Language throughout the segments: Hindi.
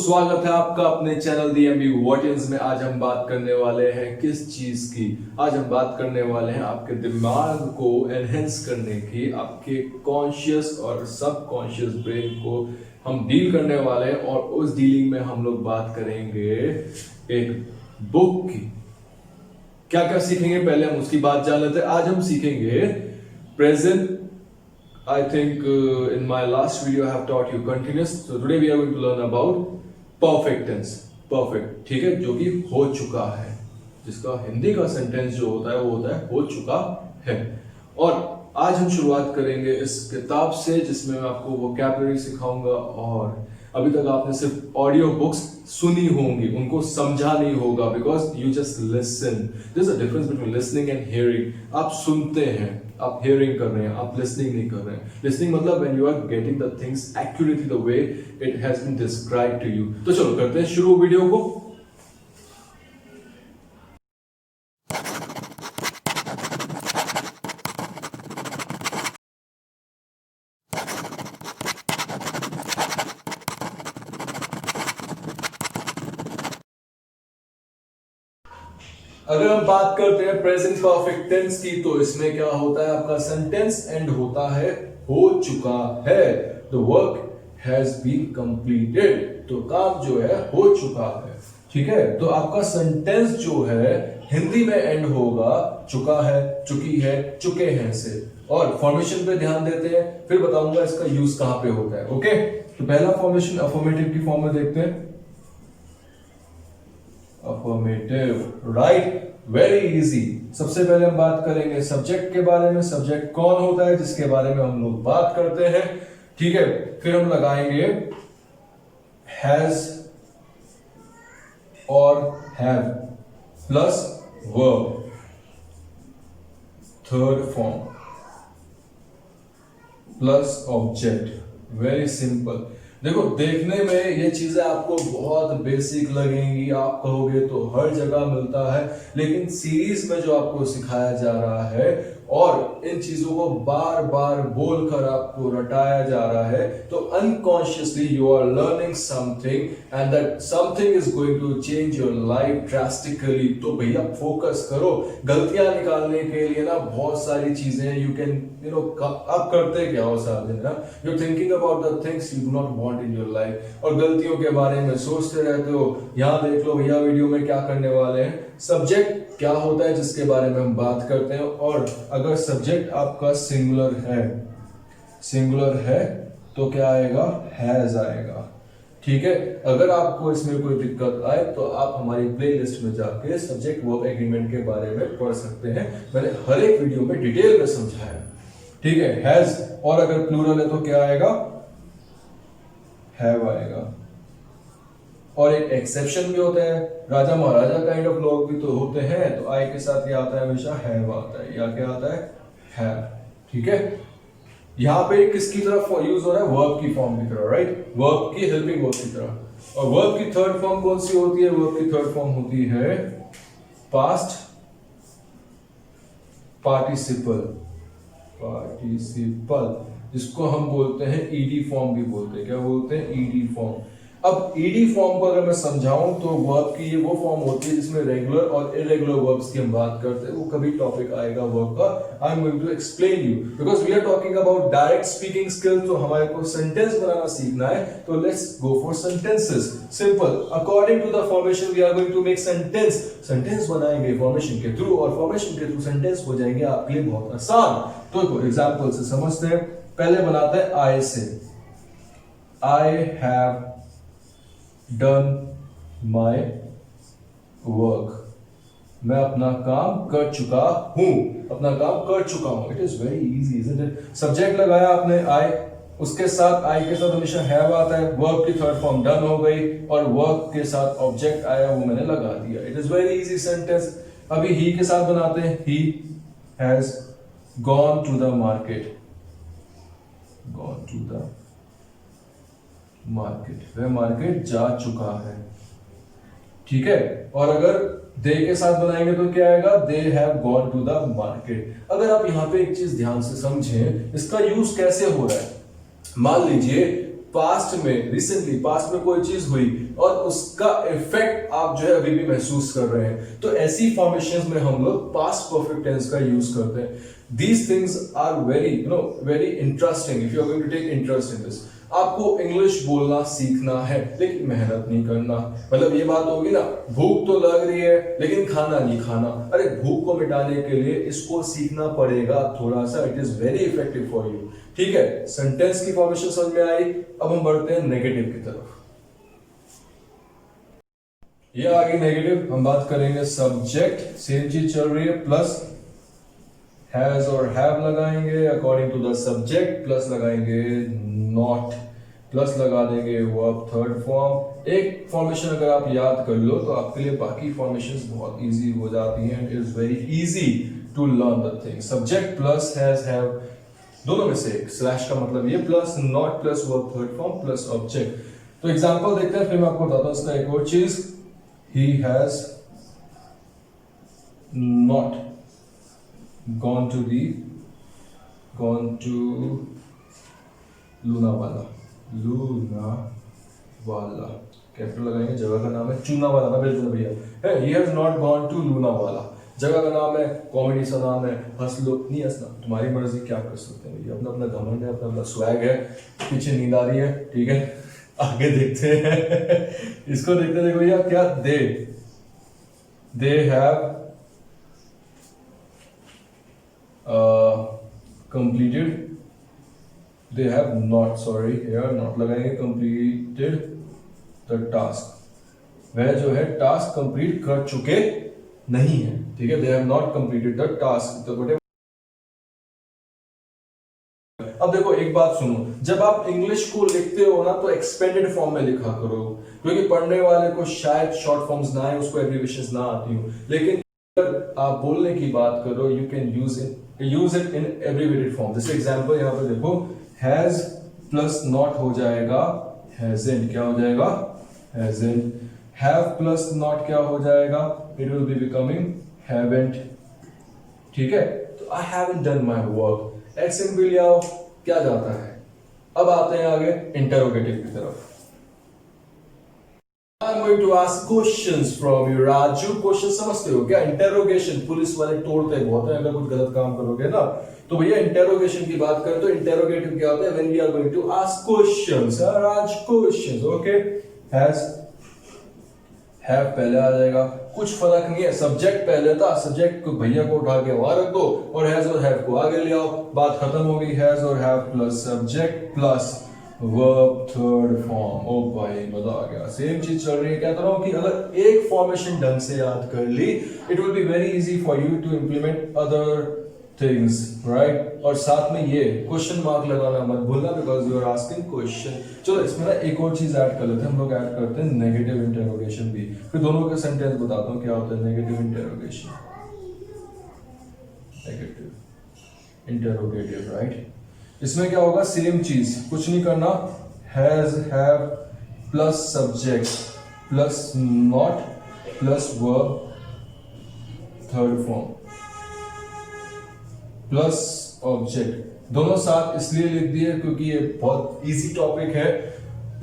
स्वागत है आपका अपने चैनल दी एमबी वॉटियंस में। आज हम बात करने वाले हैं किस चीज की? आज हम बात करने वाले हैं आपके दिमाग को एनहेंस करने की, आपके कॉन्शियस और सबकॉन्शियस ब्रेन को हम डील करने वाले हैं। और उस डीलिंग में हम लोग बात करेंगे एक बुक की। क्या क्या सीखेंगे पहले हम उसकी बात जान लेते हैं। आज हम सीखेंगे present. I think in my last video I have taught you continuous. So today we are going to learn about perfect tense. Perfect, ठीक है, जो कि हो चुका है, जिसका हिंदी का सेंटेंस जो होता है वो होता है हो चुका है। और आज हम शुरुआत करेंगे इस किताब से जिसमें मैं आपको वोकैबुलरी सिखाऊंगा। और अभी तक आपने सिर्फ ऑडियो बुक्स सुनी होंगी, उनको समझा नहीं होगा, because you just listen. There is a difference between listening and hearing. आप सुनते हैं, आप हियरिंग कर रहे हैं, आप लिसनिंग नहीं कर रहे हैं। लिसनिंग मतलब when you are getting the things accurately the way it has been described to you. तो चलो करते हैं शुरू वीडियो को। अगर हम बात करते हैं प्रेजेंट परफेक्ट टेंस की, तो इसमें क्या होता है, आपका सेंटेंस एंड होता है हो चुका है। The work has been completed, तो काम जो है हो चुका है। ठीक है, तो आपका सेंटेंस जो है हिंदी में एंड होगा चुका है, चुकी है, चुके हैं से। और फॉर्मेशन पे ध्यान देते हैं, फिर बताऊंगा इसका यूज कहां पे होता है। ओके, तो पहला फॉर्मेशन अफर्मेटिव की फॉर्म में देखते हैं। Affirmative, right, very easy. सबसे पहले हम बात करेंगे सब्जेक्ट के बारे में। सब्जेक्ट कौन होता है जिसके बारे में हम लोग बात करते हैं। ठीक है, फिर हम लगाएंगे हैज और have plus verb, third form plus object. Very simple. देखो, देखने में ये चीजें आपको बहुत बेसिक लगेंगी, आप कहोगे तो हर जगह मिलता है, लेकिन सीरीज में जो आपको सिखाया जा रहा है और इन चीजों को बार बार बोलकर आपको रटाया जा रहा है, तो unconsciously you are learning something and that something is going to change your life drastically. तो भैया फोकस करो। गलतियां निकालने के लिए ना बहुत सारी चीजें यू कैन आप करते क्या हो सारे दिन ना, you are thinking about the things you do not want in your life, और गलतियों के बारे में सोचते रहते हो। यहां देख लो भैया वीडियो में क्या करने वाले हैं। सब्जेक्ट क्या होता है जिसके बारे में हम बात करते हैं, और अगर सब्जेक्ट आपका सिंगुलर है तो क्या आएगा, हैज आएगा। ठीक है, अगर आपको इसमें कोई दिक्कत आए तो आप हमारी प्लेलिस्ट में जाके सब्जेक्ट वर्ब एग्रीमेंट के बारे में पढ़ सकते हैं। मैंने हर एक वीडियो में डिटेल में समझाया। ठीक है, हैज, और अगर प्लूरल है तो क्या आएगा, हैव आएगा। और एक एक्सेप्शन भी होता है, राजा महाराजा काइंड ऑफ लोग भी तो होते हैं, तो आई के साथ ये आता है हमेशा हैव आता है, या क्या आता है, हैव। ठीक है, यहां पे किसकी तरफ यूज हो रहा है, वर्ब की फॉर्म की तरह, राइट, वर्ब की हेल्पिंग वर्ब की तरह। और वर्ब की थर्ड फॉर्म कौन सी होती है, वर्ब की थर्ड फॉर्म होती है पास्ट पार्टिसिपल, जिसको हम बोलते हैं ईडी फॉर्म भी बोलते हैं। क्या बोलते हैं, ईडी फॉर्म। अब ईडी फॉर्म को अगर मैं समझाऊं तो वर्ब की ये वो फॉर्म होती है जिसमें रेगुलर और इरेगुलर वर्ब्स की हम बात करते हैं। वो कभी टॉपिक आएगा वर्ब का, I am going to explain you, because we are talking about direct speaking skill. तो हमारे को सेंटेंस बनाना सीखना है, तो let's go for sentences. Simple, according to the formation we are going to make sentence बनाएंगे फॉर्मेशन के थ्रू, और फॉर्मेशन के थ्रू सेंटेंस हो जाएंगे आपके लिए बहुत आसान। तो एग्जाम्पल से समझते हैं। पहले बनाते हैं आई से। I have done my work, मैं अपना काम कर चुका हूं, अपना काम कर चुका हूं। It is very easy, isn't it. Subject लगाया आपने आई, उसके साथ आई के साथ हमेशा हैव आता है, वर्ब की थर्ड फॉर्म डन हो गई, और वर्ब के साथ ऑब्जेक्ट आया वो मैंने लगा दिया। It is very easy sentence. अभी ही के साथ बनाते हैं। He has gone to the market, gone to the market, वह मार्केट जा चुका है। ठीक है, और अगर दे के साथ बनाएंगे तो क्या आएगा, they have gone to the market. अगर आप यहां पे एक चीज ध्यान से समझें, इसका यूज कैसे हो रहा है। मान लीजिए पास्ट में, रिसेंटली पास्ट में कोई चीज हुई और उसका इफेक्ट आप जो है अभी भी महसूस कर रहे हैं, तो ऐसी फॉर्मेशंस में हम लोग पास्ट परफेक्ट टेंस का यूज करते हैं। These things are very interesting if you are going to take interest in this. आपको इंग्लिश बोलना सीखना है लेकिन मेहनत नहीं करना। मतलब ये बात होगी ना, भूख तो लग रही है लेकिन खाना नहीं खाना। अरे भूख को मिटाने के लिए इसको सीखना पड़ेगा थोड़ा सा। It is very effective for you. ठीक है, सेंटेंस की फॉर्मेशन समझ में आई। अब हम बढ़ते हैं नेगेटिव की तरफ। ये आगे नेगेटिव, हम बात करेंगे सब्जेक्ट, सेम चीज चल रही है, प्लस हैज और हैव लगाएंगे according to the subject, plus लगाएंगे नॉट, प्लस लगा देंगे वर्ब थर्ड फॉर्म। एक फॉर्मेशन अगर आप याद कर लो तो आपके लिए बाकी फॉर्मेशंस बहुत इजी हो जाती हैं। It is very easy to learn the thing. Subject plus has have, दोनों में से एक। स्लैश का मतलब ये, plus not plus verb third form plus object. तो एग्जांपल देखते हैं, फिर मैं आपको बताता हूं इसका एक और चीज। He has not gone to Lonavala. Capital लगाएंगे, जगह का नाम है चूनावाला ना, भेज देना भैया है। he has not gone to Lonavala, जगह का नाम है, कॉमेडी सा नाम है। हंस लो, नहीं हंसना तुम्हारी मर्जी, क्या कर सकते हैं भैया, अपना अपना घमंड है, अपना अपना स्वैग है। पीछे नींद आ रही है, ठीक है, आगे देखते हैं। इसको देखते देखो भैया, क्या they have completed, they have not, sorry here not लगाएंगे, completed the task, वह जो है टास्क कंप्लीट कर चुके नहीं है। ठीक है, they have not completed the task, तो whatever। अब देखो एक बात सुनो, जब आप इंग्लिश को लिखते हो ना तो एक्सपेंडेड फॉर्म में लिखा करो, क्योंकि पढ़ने वाले को शायद शॉर्ट फॉर्म्स ना आए, उसको एब्रिविएशंस ना आती हो। लेकिन अगर आप बोलने की बात करो, you can use it in abbreviated form. जैसे एग्जांपल यहाँ पे देखो, हैज प्लस नॉट हो जाएगा हैजंट, क्या हो जाएगा हैजंट। हैव प्लस नॉट क्या हो जाएगा, it will be becoming haven't. ठीक है, तो I haven't done my work. X simply आओ, क्या जाता है। अब आते हैं आगे इंटरोगेटिव की तरफ। I'm going to ask questions from you, Raju. Question समझते हो क्या? इंटेरोगेशन पुलिस वाले तोड़ते बहुत है अगर कुछ गलत काम करोगे ना। तो भैया इंटेरोगेशन की बात करें तो इंटेरोगेटिव क्या होता है? When we are going to ask questions, Raj questions, okay. Has have पहले आ जाएगा, कुछ फर्क नहीं है। सब्जेक्ट पहले था, सब्जेक्ट को भैया को उठा के वहां रख दो और हैज और हैव को आगे ले आओ, बात खत्म हो गई। हैज और have plus subject plus verb third form. ओ भाई मजा आ गया, सेम चीज चल रही है। कहता रहा हूं कि अगर एक फॉर्मेशन ढंग से याद कर ली, it will be very easy for you to implement other things, right. और साथ में ये क्वेश्चन मार्क लगाना मत भूलना, because you are asking question. चलो इसमें ना एक और चीज ऐड कर लेते हैं हम लोग, ऐड करते हैं नेगेटिव इंटेरोगेशन भी। फिर दोनों के सेंटेंस बताता हूं क्या होता है negative interrogation, negative interrogative, right. इसमें क्या होगा, सेम चीज, कुछ नहीं करना। Has have plus subject plus not plus verb third form plus object, दोनों साथ इसलिए लिख दिए क्योंकि ये बहुत इजी टॉपिक है।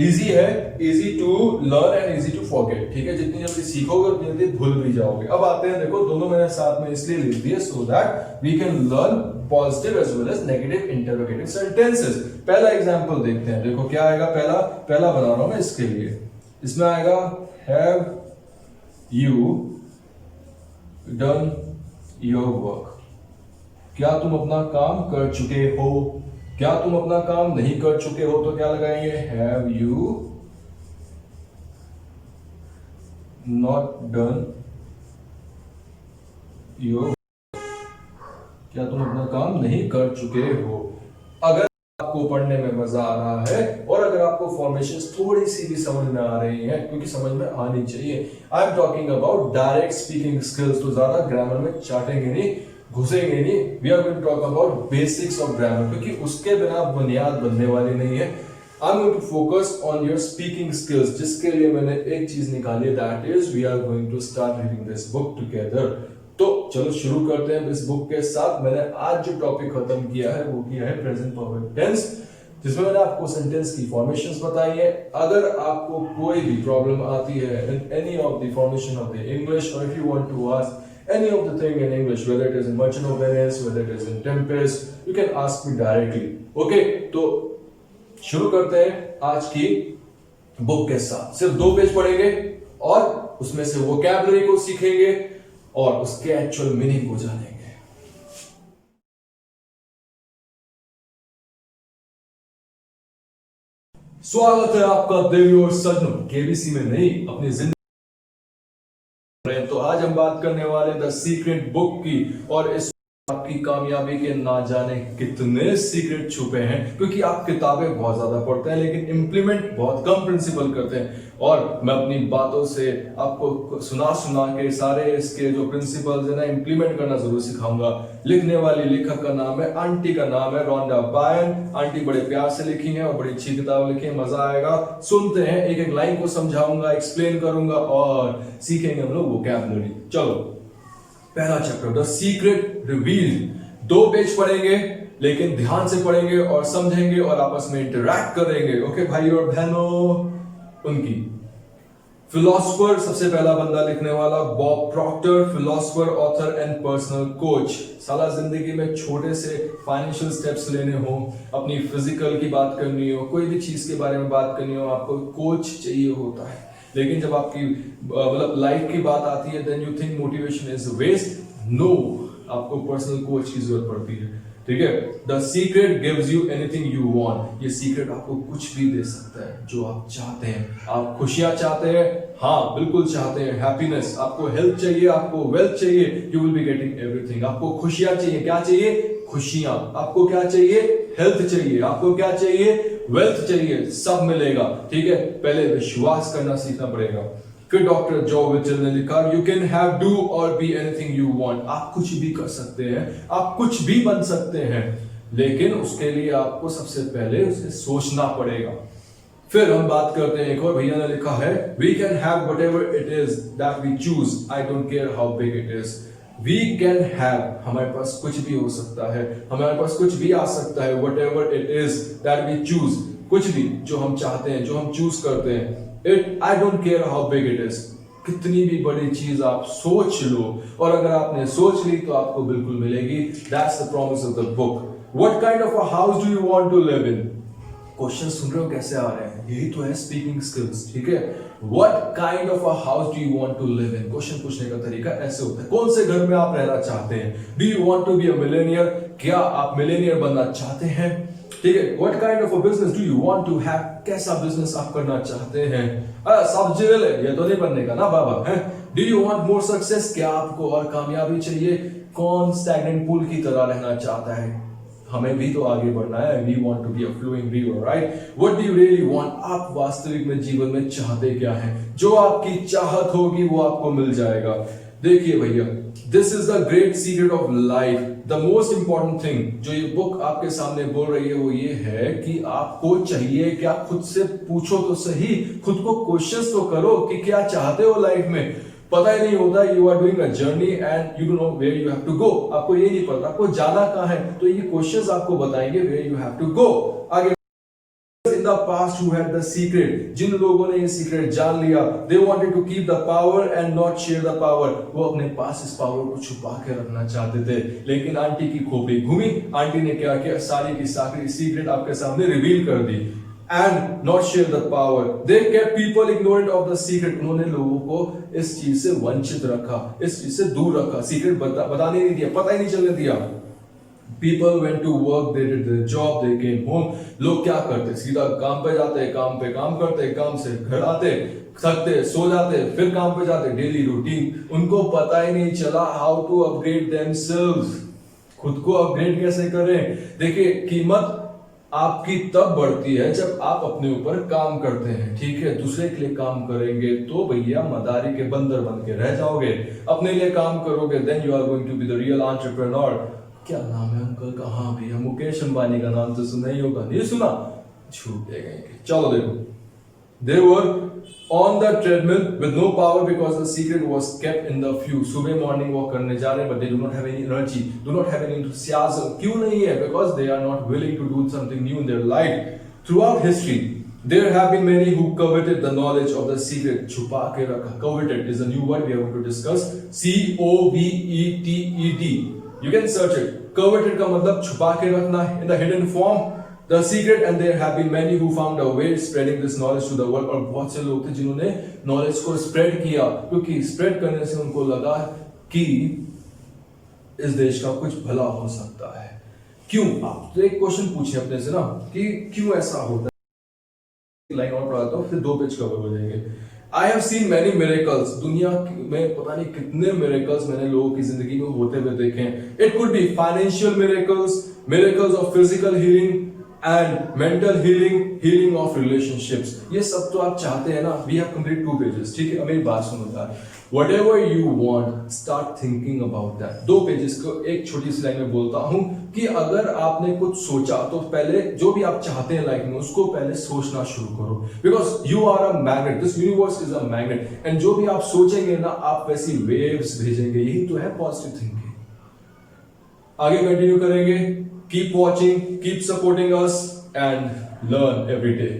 Easy to learn and easy to forget. ठीक है, जितनी जल्दी सीखोगे उतनी जल्दी भूल भी जाओगे। अब आते हैं, देखो दोनों मैंने साथ में इसलिए लिख दिए so that we can learn positive as well as negative interrogative sentences. पहला एग्जांपल देखते हैं, देखो क्या आएगा। पहला बना रहा हूं मैं इसके लिए। इसमें आएगा have you done your work, क्या तुम अपना काम कर चुके हो। क्या तुम अपना काम नहीं कर चुके हो तो क्या लगाएंगे, have you not done your, क्या तुम अपना काम नहीं कर चुके हो। अगर आपको पढ़ने में मजा आ रहा है और अगर आपको फॉर्मेशंस थोड़ी सी भी समझ में आ रही हैं, क्योंकि समझ में आनी चाहिए। I am talking about direct speaking skills, तो ज्यादा ग्रामर में चाटेंगे नहीं, घुसेंगे नहीं। We are going to talk about basics of grammar, क्योंकि उसके बिना बुनियाद बनने वाली नहीं है। I am going to focus on your speaking skills, जिसके लिए मैंने एक चीज निकाली, that is we are going to start reading this book together. तो चलो शुरू करते हैं इस बुक के साथ। मैंने आज जो टॉपिक खत्म किया है वो किया है प्रेजेंट परफेक्ट टेंस। जिसमें मैंने आपको सेंटेंस की फॉर्मेशंस बताई है। अगर आपको कोई भी प्रॉब्लम आती है in any of the formation of the English, और if you want to ask any of the thing in English, whether it is in Merchant of Venice, whether it is in Tempest, you can ask me directly. Okay, तो शुरू करते हैं आज की बुक के साथ। सिर्फ 2 पेज पढ़ेंगे और उसमें से वोकैबुलरी को सीखेंगे और उसके एक्चुअल मीनिंग को जानेंगे। स्वागत है आपका देवी और सज्जनों, केबीसी में नहीं अपनी जिंदगी। तो आज हम बात करने वाले द सीक्रेट बुक की, और इस आपकी कामयाबी के ना जाने कितने सीक्रेट छुपे हैं, क्योंकि आप किताबें बहुत ज्यादा पढ़ते हैं लेकिन इंप्लीमेंट बहुत कम प्रिंसिपल करते हैं। और मैं अपनी बातों से आपको सुना के सारे इसके जो प्रिंसिपल्स है ना इंप्लीमेंट करना जरूर सिखाऊंगा। लिखने वाली लेखक का नाम है, आंटी का नाम है रोंडा बायर्न। आंटी बड़े प्यार से लिखी है और बड़ी अच्छी किताब लिखी है, मजा आएगा। सुनते हैं, एक एक लाइन को समझाऊंगा, एक्सप्लेन करूंगा और सीखेंगे हम लोग वोकैबुलरी। चलो, पहला chapter the secret revealed. 2 page पढ़ेंगे लेकिन ध्यान से पढ़ेंगे और समझेंगे और आपस में इंटरैक्ट करेंगे। ओके भाई और बहनों, उनकी फिलोसोफर, सबसे पहला बंदा लिखने वाला Bob Procter, philosopher, author and personal coach. साला जिंदगी में छोटे से फाइनेंशियल स्टेप्स लेने हो, अपनी फिजिकल की बात करनी हो, कोई भी चीज के बारे में बात करनी हो, आपको कोच चाहिए होता है। लेकिन जब आपकी मतलब लाइफ की बात आती है then you think motivation is waste. No, आपको पर्सनल कोच की जरूरत पड़ती है। ठीक है, the secret gives you anything you want. ये सीक्रेट आपको कुछ भी दे सकता है जो आप चाहते हैं। आप खुशियां चाहते हैं, हाँ बिल्कुल चाहते हैं, हैप्पीनेस। आपको हेल्थ चाहिए, आपको वेल्थ चाहिए, you will be getting everything. आपको खुशियां चाहिए, क्या चाहिए? खुशियां। आपको क्या चाहिए? हेल्थ चाहिए। आपको क्या चाहिए? वेल्थ चाहिए। सब मिलेगा। ठीक है, पहले विश्वास करना सीखना पड़ेगा। फिर डॉक्टर जो विचल ने लिखा, यू कैन हैव डू और बी एनीथिंग यू वांट। आप कुछ भी कर सकते हैं, आप कुछ भी बन सकते हैं, लेकिन उसके लिए आपको सबसे पहले उसे सोचना पड़ेगा। फिर हम बात करते हैं, एक और भैया ने लिखा है, we can have whatever it is that we choose, I don't care how big it is. We can have, हमारे पास कुछ भी हो सकता है, हमारे पास कुछ भी आ सकता है, whatever it is that we choose, कुछ भी जो हम चाहते हैं, जो हम चूज करते हैं। It I don't care how big it is. कितनी भी बड़ी चीज आप सोच लो, और अगर आपने सोच ली तो आपको बिल्कुल मिलेगी। That's the promise of the book. What kind of a house do you want to live in? Question सुन रहे हो कैसे आ रहे हैं? यही तो है स्पीकिंग स्किल्स। ठीक है, what kind of a house do you want to live in? Question पूछने का तरीका ऐसे होता है, कौन से घर में आप रहना चाहते हैं? Do you want to be a millionaire? क्या आप मिलेनियर बनना चाहते हैं? ठीक है, what kind of a business do you want to have? कैसा बिजनेस आप करना चाहते हैं? सब्जी वाले ये तो नहीं बनने का ना बाबा है। Do you want more success? क्या आपको और कामयाबी चाहिए? कौन स्टैग्नेंट पूल की तरह रहना चाहता है? हमें भी तो आगे बढ़ना है। We want to be a flowing river, right? What do you really want? आप वास्तविक में जीवन में चाहते क्या है? जो आपकी चाहत होगी वो आपको मिल जाएगा। देखिए भैया, this is the great secret of life. The most important thing जो ये बुक आपके सामने बोल रही है वो ये है कि आपको चाहिए क्या? खुद से पूछो तो सही, खुद को क्वेश्चंस तो करो कि क्या चाहते हो लाइफ में। पता ही नहीं होता, you are doing a journey and you don't know where you have to go. आपको ये नहीं पता आपको जाना कहां है, तो ये क्वेश्चंस आपको बताएंगे where you have to go. आगे in the past who had the secret, जिन लोगों ने ये सीक्रेट जान लिया, they wanted to keep the power and not share the power, वो अपने पास इस पावर को छुपा के रखना चाहते थे। लेकिन आंटी की खोपड़ी घूमी, आंटी ने क्या किया? सारी की सारी सीक्रेट आपके सामने रिवील कर दी। and not share the power, they kept people ignorant of the secret, उन्होंने लोगों को इस चीज से वंचित रखा, इस चीज से दूर रखा, सीक्रेट बताने नहीं दिया, पता ही नहीं चलने दिया। People went to work, they did their job, they came home. लोग क्या करते? सीधा काम पे जाते, काम पे काम करते, काम से घर आते, थकते, सो जाते, फिर काम पे जाते, डेली रूटीन। उनको पता ही नहीं चला how to upgrade themselves, खुद को अपग्रेड कैसे करें। देखिए, कीमत आपकी तब बढ़ती है जब आप अपने ऊपर काम करते हैं। ठीक है, दूसरे के लिए काम करेंगे तो भैया मदारी के बंदर बन के रह जाओगे। अपने लिए काम करोगे then you are going to be the real entrepreneur. क्या नाम है अंकल का? हाँ भैया, मुकेश अंबानी का नाम तो सुना ही होगा। नहीं सुना? छूट गए। चलो देखो, They were on the treadmill with no power because the secret was kept in the few. सुबह मॉर्निंग वॉक करने जा रहे हैं, but they do not have any energy, do not have any enthusiasm. क्यों नहीं है? Because they are not willing to do something new in their life. Throughout history, there have been many who coveted the knowledge of the secret. छुपा के रखा. Coveted is a new word we are going to discuss. C-O-V-E-T-E-D. You can search it. Coveted का मतलब छुपा के रखना in the hidden form. The secret, and there have been many who found a way spreading this knowledge to the world. और बहुत से लोग थे जिन्होंने नॉलेज को स्प्रेड किया, क्योंकि स्प्रेड करने से उनको लगा कि इस देश का कुछ भला हो सकता है. क्यों? आप तो एक क्वेश्चन पूछे अपने से ना कि क्यों ऐसा होता है. लाइन और पढ़ाता हूँ, फिर 2 पेज कवर हो जाएंगे. I have seen many miracles. दुनिया में पता नहीं कितने miracles मैंने लोगों की जिंदगी में होते हुए देखे हैं. It could be financial miracles, miracles of physical healing, and mental healing, healing of relationships. ये सब तो आप चाहते हैं ना. We have complete 2 pages. ठीक है, अब मेरी बात सुनो यार. Whatever you want, start thinking about that. 2 pages को एक छोटी सी लाइन में बोलता हूं कि अगर आपने कुछ सोचा तो पहले जो भी आप चाहते हैं लाइफ में उसको पहले सोचना शुरू करो. Because you are a magnet. This universe is a magnet. And जो भी आप सोचेंगे ना, आप वैसी waves भेजेंगे. यही तो है positive thinking. आगे कंटिन्यू करेंगे. Keep watching, keep supporting us, and learn every day.